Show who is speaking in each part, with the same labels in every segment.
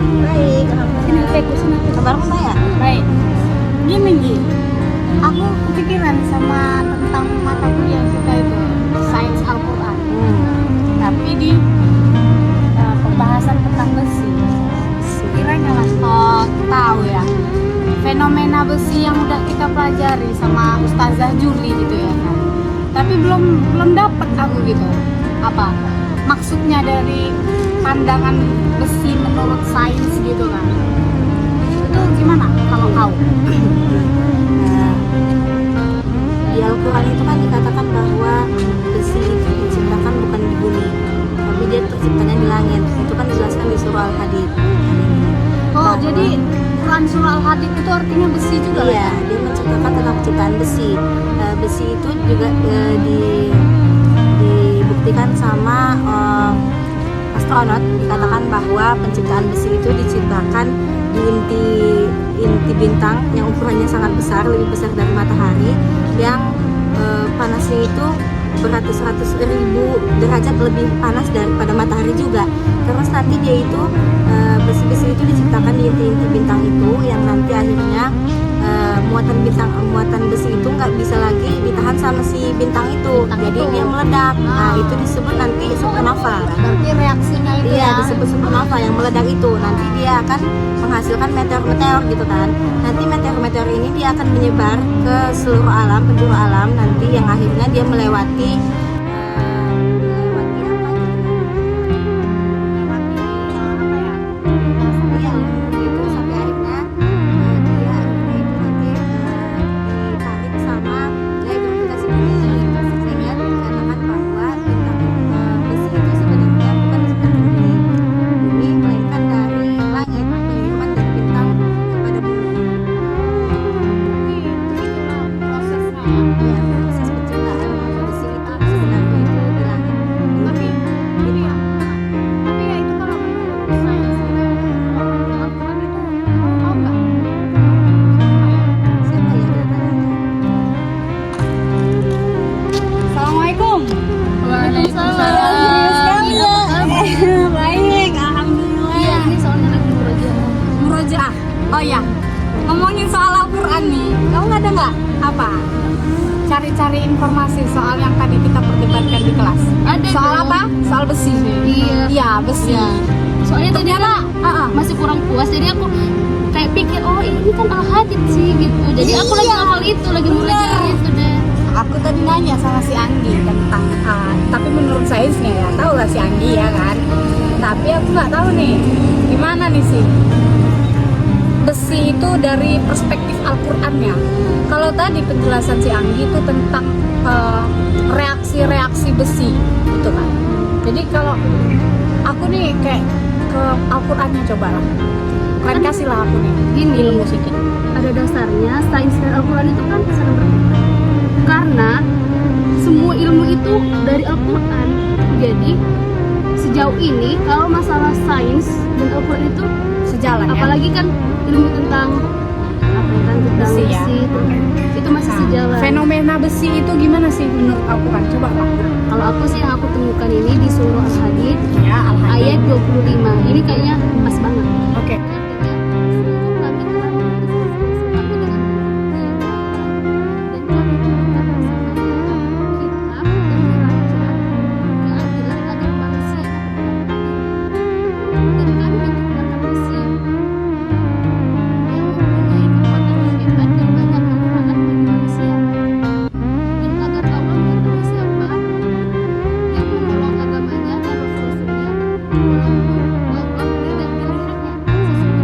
Speaker 1: Baik,
Speaker 2: Sini teku sini.
Speaker 1: kabarmu Maya?
Speaker 2: Baik. Gini Gi, aku kepikiran sama tentang mata kuliah kita itu Sains Al-Quran. Tapi di pembahasan tentang besi. Sekiranya lah tahu ya fenomena besi yang udah kita pelajari sama Ustazah Juli gitu ya kan. Tapi belum dapat aku gitu. Apa maksudnya dari pandangan besi menurut sains gitu kan? Itu gimana kalau kau?
Speaker 1: Nah, di Al-Quran itu kan dikatakan bahwa besi itu diciptakan bukan di bumi, tapi dia terciptanya di langit. Itu kan dijelaskan di surah Al-Hadid.
Speaker 2: Oh, jadi Quran surah Al-Hadid itu artinya besi juga lah
Speaker 1: Iya,
Speaker 2: ya?
Speaker 1: dia menceritakan tentang ciptaan besi. Besi itu juga dibuktikan sama astronot. Dikatakan bahwa penciptaan besi itu diciptakan di inti bintang yang ukurannya sangat besar, lebih besar dari matahari, yang panasnya itu beratus-ratus ribu derajat lebih panas daripada matahari juga. Terus nanti dia itu besi-besi itu diciptakan di inti-inti bintang itu, yang nanti akhirnya muatan besi itu nggak bisa lagi ditahan sama si bintang itu, jadi dia meledak. Nah, itu disebut nanti supernova.
Speaker 2: Berarti reaksinya itu
Speaker 1: Iya,
Speaker 2: ya?
Speaker 1: disebut supernova yang meledak itu. Nanti dia akan menghasilkan meteor-meteor gitu kan. Nanti meteor-meteor ini dia akan menyebar ke seluruh alam, penjuru alam, nanti yang akhirnya dia melewati apa gitu ya? Iya, gitu sampai akhirnya dia akhirnya itu nanti ditarik sama gaya gravitasi bumi, sehingga dikatakan bahwa bintang besi itu sebenarnya bukan diciptakan dari bumi, melainkan dari langit, pengiriman dari bintang kepada bumi.
Speaker 2: Prosesnya ya?
Speaker 1: Iya, proses penciptaan besi itu sebenarnya itu di langit.
Speaker 2: Tapi ya itu kalau menurut sains gitu, Al-Quran itu mau nggak?
Speaker 1: Siapa ya kita tanya?
Speaker 2: Assalamualaikum.
Speaker 3: Waalaikumsalam.
Speaker 2: Sekali ya. Baik, alhamdulillah.
Speaker 3: Iya, ini soalnya lagi
Speaker 2: Murojaah. Oh ya, ngomongin soal Al-Quran nih, kamu ada nggak apa? Cari-cari informasi soal yang tadi kita perdebatkan di kelas.
Speaker 3: Ada
Speaker 2: Soal
Speaker 3: dong.
Speaker 2: apa? Soal besi.
Speaker 3: Iya.
Speaker 2: Iya, besi.
Speaker 3: Iya. Soalnya tadi
Speaker 2: Ternyata,
Speaker 3: masih kurang puas, jadi aku kayak pikir, oh ini kan Al-Hadid sih gitu. Jadi aku lagi
Speaker 2: Iya.
Speaker 3: hafal itu, lagi mulai
Speaker 2: Iya.
Speaker 3: dari itu deh.
Speaker 2: Aku tadi nanya sama si Anggi tentang tapi menurut sainsnya ya tahu lah si Anggi ya kan, tapi aku nggak tahu nih gimana nih sih besi itu dari perspektif Al-Qur'annya. Kalau tadi penjelasan si Anggi itu tentang reaksi-reaksi besi gitu kan, jadi kalau aku nih kayak ke Al-Qur'annya coba lah, kalian kasih lah aku nih
Speaker 3: Gini,
Speaker 2: ilmu sedikit.
Speaker 3: ada dasarnya sains dan Al-Quran itu kan sangat berbeda. Karena semua ilmu itu dari Al-Quran. Jadi sejauh ini kalau masalah sains dan Al-Quran itu
Speaker 2: Sejalan ya.
Speaker 3: apalagi kan ilmu tentang apa ya kan tentang
Speaker 2: Besi ya.
Speaker 3: itu masih sejalan.
Speaker 2: Fenomena besi itu gimana sih menurut Al-Quran? Coba lah.
Speaker 3: Kalau aku sih yang aku temukan ini di surah Al-Hadid
Speaker 2: Ya,
Speaker 3: ayat 25. Ini kayaknya pas banget.
Speaker 2: Oke.
Speaker 3: Artinya seluruh kami telah memutuskan kami dengan bukti yang nyata, dan kami memberikan bersama kitab dan neraca keadilan agar manusia dapat adil. Dan kami menciptakan besi yang mempunyai kekuatan hebat dan banyak manfaat bagi manusia, dan agar Allah mengetahui siapa yang menolong agamanya dan rasul-rasulnya, walaupun Allah tidak pilihannya.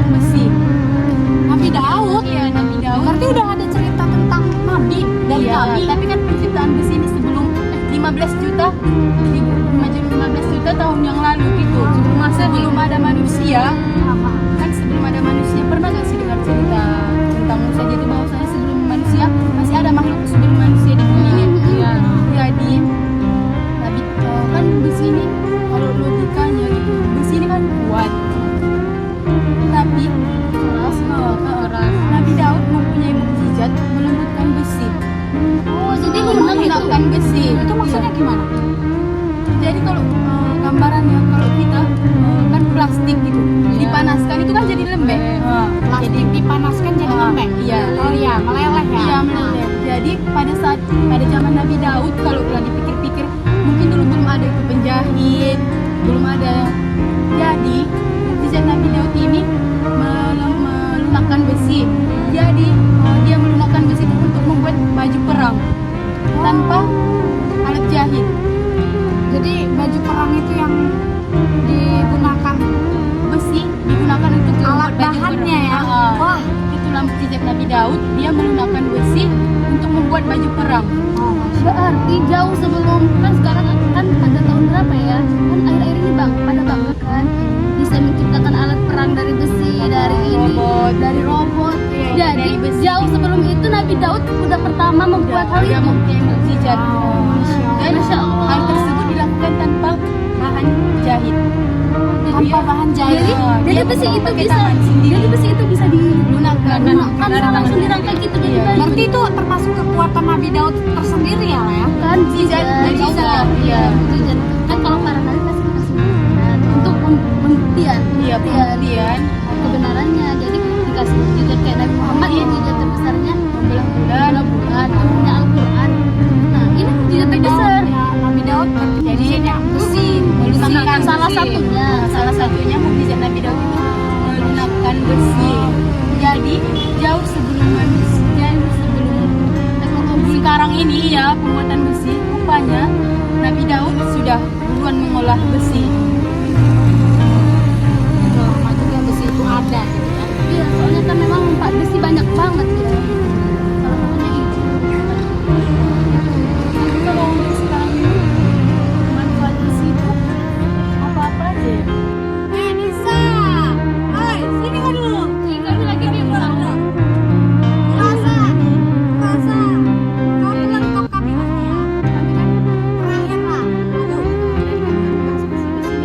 Speaker 4: tentang besi.
Speaker 2: Nabi Daud.
Speaker 4: Iya, Nabi Daud.
Speaker 2: Berarti udah ada cerita tentang Nabi dari
Speaker 4: Iya,
Speaker 2: Nabi.
Speaker 4: tapi kan penciptaan besi ini sebelum 15 juta 15 juta tahun yang lalu gitu. Sebelum ada manusia. Kan sebelum ada manusia, pernah gak sih dengar cerita tentang Musa? Jadi bahwasanya sebelum manusia masih ada makhluk sebelum manusia di bumi ini.
Speaker 2: Iya.
Speaker 4: Jadi Nabi kan besi ini kalau logikanya gitu, besi ini kan kuat. Tapi keras. Nabi Daud mempunyai mukjizat melembutkan besi.
Speaker 3: Oh, jadi
Speaker 4: Menggunakan besi.
Speaker 2: Itu maksudnya gimana?
Speaker 4: Jadi kalau gambarannya kalau kita kan plastik gitu, dipanaskan itu kan jadi lembek.
Speaker 2: Plastik dipanaskan jadi lembek.
Speaker 4: Iya.
Speaker 2: Oh iya, meleleh ya.
Speaker 4: Iya, meleleh. Jadi pada zaman Nabi Daud kalau dipikir-pikir mungkin dulu belum ada itu penjahit, belum ada. Jadi mukjizat Nabi Daud ini melunakkan besi. Jadi dia melunakkan besi itu untuk membuat baju perang tanpa alat jahit.
Speaker 2: Jadi baju perang itu yang digunakan
Speaker 4: Besi digunakan untuk
Speaker 2: alat
Speaker 4: membuat baju
Speaker 2: bahannya ya.
Speaker 4: perang.
Speaker 2: Wah,
Speaker 4: Itulah mukjizat Nabi Daud, dia melunakkan besi untuk membuat baju perang.
Speaker 3: berarti jauh sebelum kan sekarang kan pada tahun berapa ya? Kan akhir-akhir ini Bang, pada bangga kan bisa menciptakan alat perang dari besi, dari ini, dari robot.
Speaker 4: Iya,
Speaker 3: Jadi
Speaker 4: dari besi.
Speaker 3: jauh sebelum itu Nabi Daud udah pertama membuat hal
Speaker 4: Dia
Speaker 3: itu.
Speaker 4: mempunyai mukjizat. Dan
Speaker 3: Masya Allah.
Speaker 4: hal tersebut dilakukan tanpa bahan jahit.
Speaker 2: tanpa bahan jahit.
Speaker 3: Jadi,
Speaker 4: dia
Speaker 3: jadi besi itu
Speaker 4: pakai
Speaker 3: bisa,
Speaker 4: tangan sendiri.
Speaker 3: jadi besi itu bisa
Speaker 4: Lunakan.
Speaker 3: kan langsung dirangkai gitu jadi baju.
Speaker 2: Berarti itu termasuk kekuatan Nabi Daud tersendiri ya, ya?
Speaker 3: Kan
Speaker 4: Mukjizat dari Allah. Iya.
Speaker 3: mukjizat. Kan kalau para nabi pasti dikasih mukjizat untuk pembuktian
Speaker 4: Iya, pembuktian.
Speaker 3: kebenarannya. Jadi dikasih mukjizat kayak Nabi Muhammad, mukjizat terbesarnya
Speaker 4: Membelah bulan.
Speaker 3: bulan turunnya Al-Quran. Nah ini mukjizat terbesar.
Speaker 2: Ya, Nabi Daud berarti
Speaker 4: Jadi
Speaker 2: mukjizatnya besi.
Speaker 4: melunakkan
Speaker 3: Salah
Speaker 4: besi.
Speaker 3: satunya.
Speaker 4: Salah satunya mukjizat Nabi Daud itu melunakkan besi. Jadi jauh sebelum manusia, sebelum teknologi sekarang ini ya pembuatan besi, rupanya Nabi Daud sudah duluan mengolah besi.
Speaker 2: Udah lama juga besi itu ada gitu ya.
Speaker 3: Iya, soalnya kan memang Pak besi banyak banget ya. Salah satunya itu.
Speaker 4: Tapi kalau untuk sekarang ini manfaat besi itu apa-apa aja ya?
Speaker 2: Nisa, hai, sini kau dulu.
Speaker 3: Ini lagi dia pulang.
Speaker 2: Rasa, kau pelengkap kami lah ya. Kami kan terakhir lah. Tunggu. Tadi kan kami bahas besi-besi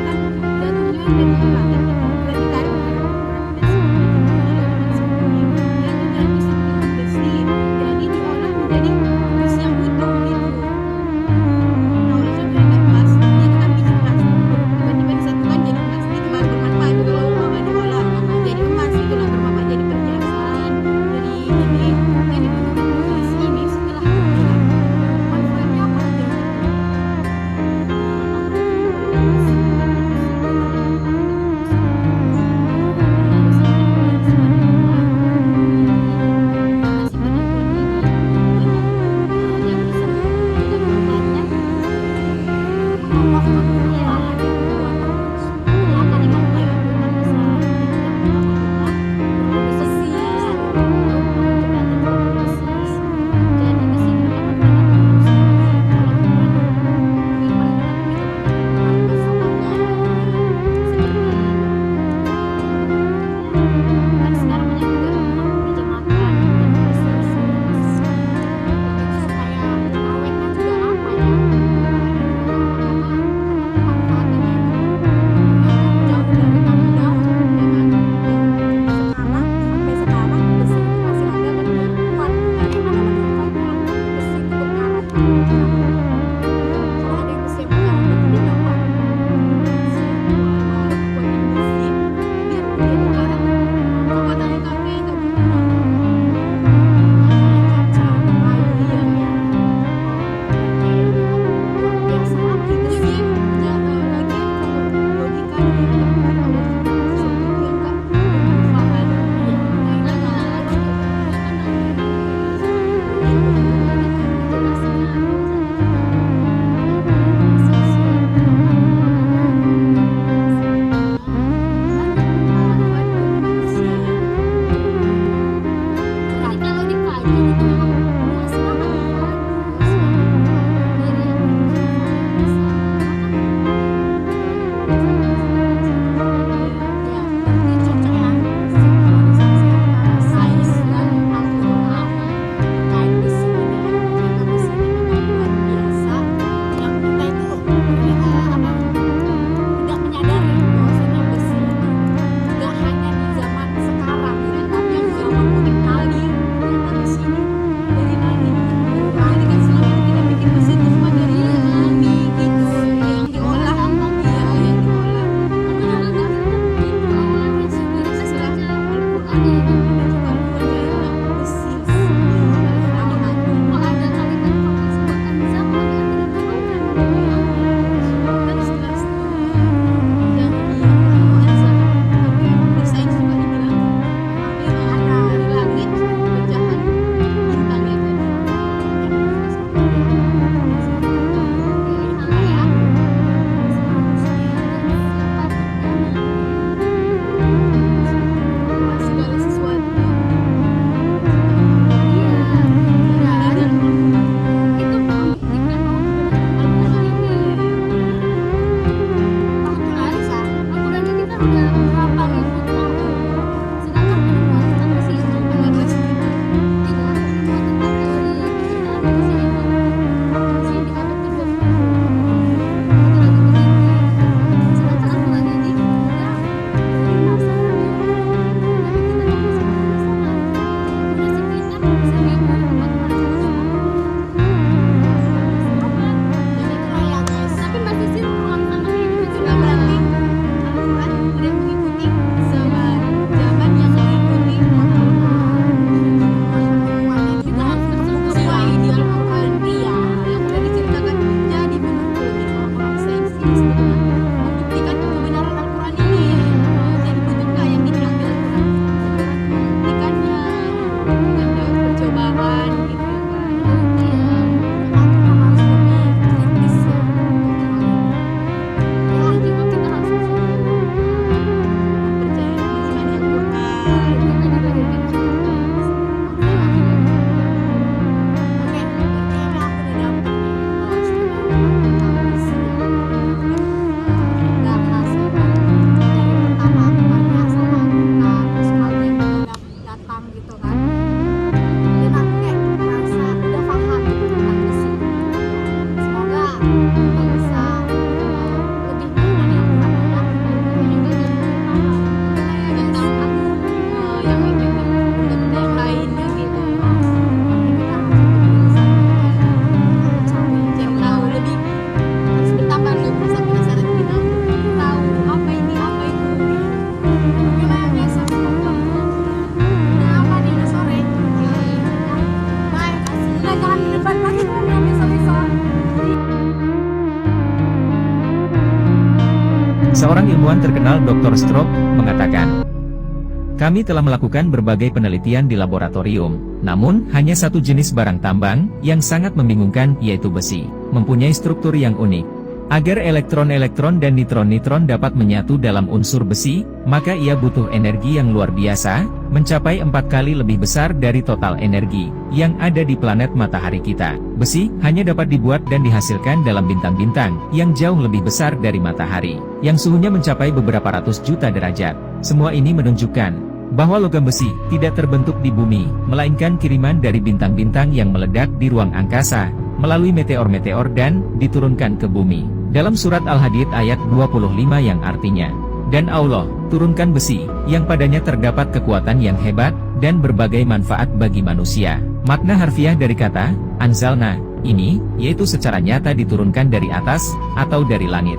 Speaker 5: Seorang ilmuwan terkenal Dr. Stroop mengatakan, kami telah melakukan berbagai penelitian di laboratorium, namun hanya satu jenis barang tambang yang sangat membingungkan, yaitu besi, mempunyai struktur yang unik. Agar elektron-elektron dan nitron-nitron dapat menyatu dalam unsur besi, maka ia butuh energi yang luar biasa, mencapai 4 kali lebih besar dari total energi yang ada di planet matahari kita. Besi hanya dapat dibuat dan dihasilkan dalam bintang-bintang yang jauh lebih besar dari matahari, yang suhunya mencapai beberapa ratus juta derajat. Semua ini menunjukkan bahwa logam besi tidak terbentuk di bumi, melainkan kiriman dari bintang-bintang yang meledak di ruang angkasa, melalui meteor-meteor dan diturunkan ke bumi. Dalam surat Al-Hadid ayat 25 yang artinya, dan Allah turunkan besi, yang padanya terdapat kekuatan yang hebat, dan berbagai manfaat bagi manusia. Makna harfiah dari kata, anzalna, ini, yaitu secara nyata diturunkan dari atas, atau dari langit.